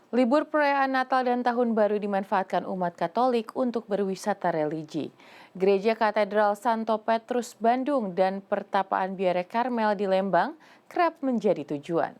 Libur perayaan Natal dan Tahun Baru dimanfaatkan umat Katolik untuk berwisata religi. Gereja Katedral Santo Petrus Bandung dan Pertapaan Biara Karmel di Lembang kerap menjadi tujuan.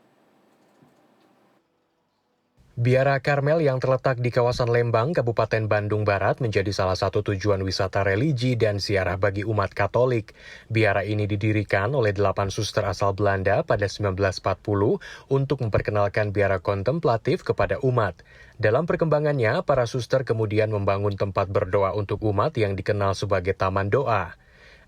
Biara Karmel yang terletak di kawasan Lembang, Kabupaten Bandung Barat menjadi salah satu tujuan wisata religi dan ziarah bagi umat Katolik. Biara ini didirikan oleh 8 suster asal Belanda pada 1940 untuk memperkenalkan biara kontemplatif kepada umat. Dalam perkembangannya, para suster kemudian membangun tempat berdoa untuk umat yang dikenal sebagai Taman Doa.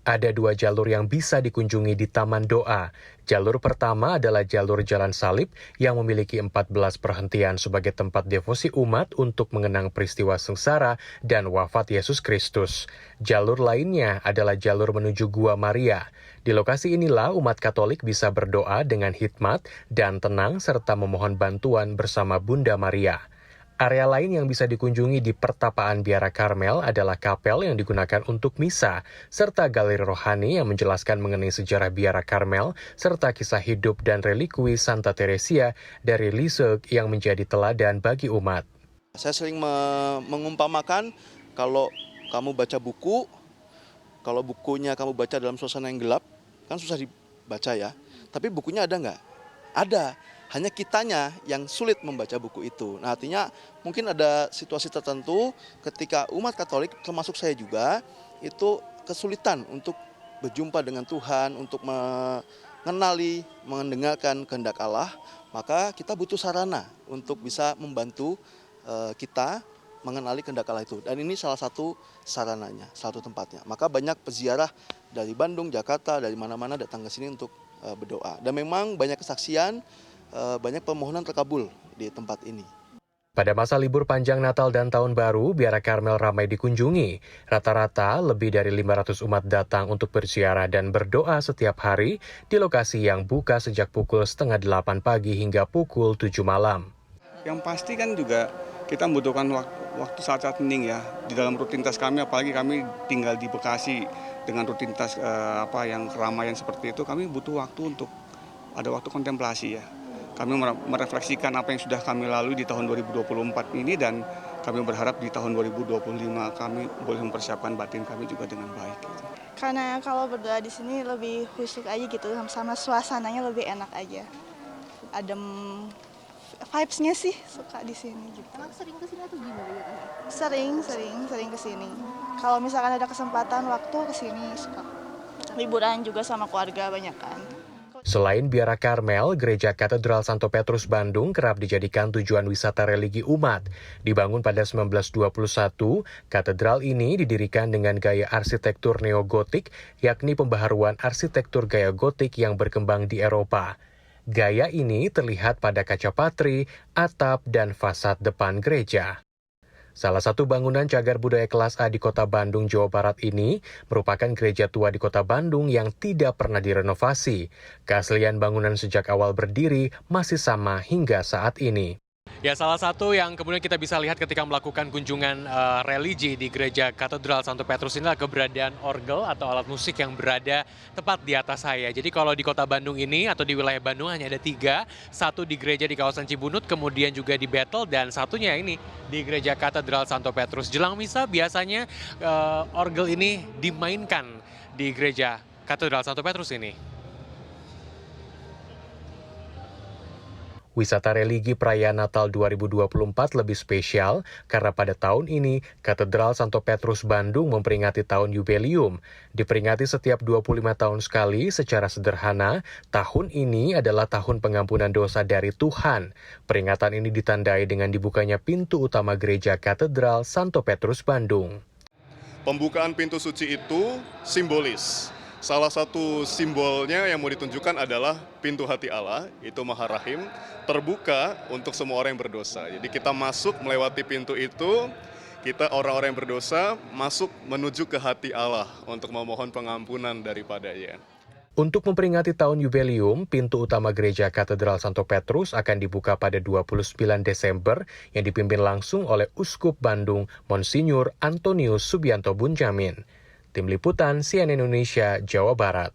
Ada 2 jalur yang bisa dikunjungi di Taman Doa. Jalur pertama adalah jalur Jalan Salib yang memiliki 14 perhentian sebagai tempat devosi umat untuk mengenang peristiwa sengsara dan wafat Yesus Kristus. Jalur lainnya adalah jalur menuju Gua Maria. Di lokasi inilah umat Katolik bisa berdoa dengan hikmat dan tenang serta memohon bantuan bersama Bunda Maria. Area lain yang bisa dikunjungi di Pertapaan Biara Karmel adalah kapel yang digunakan untuk misa, serta galeri rohani yang menjelaskan mengenai sejarah Biara Karmel, serta kisah hidup dan relikwi Santa Teresia dari Lisieux yang menjadi teladan bagi umat. Saya sering mengumpamakan kalau kamu baca buku, kalau bukunya kamu baca dalam suasana yang gelap, kan susah dibaca ya. Tapi bukunya ada nggak? Ada. Hanya kitanya yang sulit membaca buku itu. Nah, artinya mungkin ada situasi tertentu ketika umat Katolik, termasuk saya juga, itu kesulitan untuk berjumpa dengan Tuhan, untuk mengenali, mendengarkan kehendak Allah, maka kita butuh sarana untuk bisa membantu kita mengenali kehendak Allah itu. Dan ini salah satu sarananya, salah satu tempatnya. Maka banyak peziarah dari Bandung, Jakarta, dari mana-mana datang ke sini untuk berdoa. Dan memang banyak kesaksian, banyak permohonan terkabul di tempat ini. Pada masa libur panjang Natal dan Tahun Baru, Biara Karmel ramai dikunjungi. Rata-rata lebih dari 500 umat datang untuk berziarah dan berdoa setiap hari di lokasi yang buka sejak pukul 7:30 pagi hingga pukul 7 malam. Yang pasti kan juga kita membutuhkan waktu saat-saat hening ya. Di dalam rutinitas kami, apalagi kami tinggal di Bekasi dengan rutinitas yang keramaian seperti itu, kami butuh waktu untuk ada waktu kontemplasi ya. Kami merefleksikan apa yang sudah kami lalui di tahun 2024 ini dan kami berharap di tahun 2025 kami boleh mempersiapkan batin kami juga dengan baik. Gitu. Karena kalau berdoa di sini lebih khusyuk aja gitu, sama suasananya lebih enak aja. Adem, vibes-nya sih suka di sini gitu. Emang sering kesini atau gimana ya? Sering kesini. Kalau misalkan ada kesempatan waktu kesini suka. Liburan juga sama keluarga banyak kan. Selain Biara Karmel, Gereja Katedral Santo Petrus Bandung kerap dijadikan tujuan wisata religi umat. Dibangun pada 1921, katedral ini didirikan dengan gaya arsitektur neogotik, yakni pembaharuan arsitektur gaya gotik yang berkembang di Eropa. Gaya ini terlihat pada kaca patri, atap, dan fasad depan gereja. Salah satu bangunan cagar budaya kelas A di kota Bandung, Jawa Barat ini merupakan gereja tua di kota Bandung yang tidak pernah direnovasi. Keaslian bangunan sejak awal berdiri masih sama hingga saat ini. Ya, salah satu yang kemudian kita bisa lihat ketika melakukan kunjungan religi di Gereja Katedral Santo Petrus ini adalah keberadaan orgel atau alat musik yang berada tepat di atas saya. Jadi kalau di kota Bandung ini atau di wilayah Bandung hanya ada 3, satu di gereja di kawasan Cibunut, kemudian juga di Battle, dan satunya ini di Gereja Katedral Santo Petrus. Jelang misa biasanya orgel ini dimainkan di Gereja Katedral Santo Petrus ini. Wisata religi perayaan Natal 2024 lebih spesial karena pada tahun ini Katedral Santo Petrus Bandung memperingati tahun Yubelium. Diperingati setiap 25 tahun sekali secara sederhana, tahun ini adalah tahun pengampunan dosa dari Tuhan. Peringatan ini ditandai dengan dibukanya pintu utama Gereja Katedral Santo Petrus Bandung. Pembukaan pintu suci itu simbolis. Salah satu simbolnya yang mau ditunjukkan adalah pintu hati Allah, itu Maha Rahim, terbuka untuk semua orang yang berdosa. Jadi kita masuk melewati pintu itu, kita orang-orang yang berdosa masuk menuju ke hati Allah untuk memohon pengampunan daripadanya. Untuk memperingati tahun Yubelium, pintu utama Gereja Katedral Santo Petrus akan dibuka pada 29 Desember yang dipimpin langsung oleh Uskup Bandung, Monsinyur Antonius Subianto Bunjamin. Tim Liputan CNN Indonesia, Jawa Barat.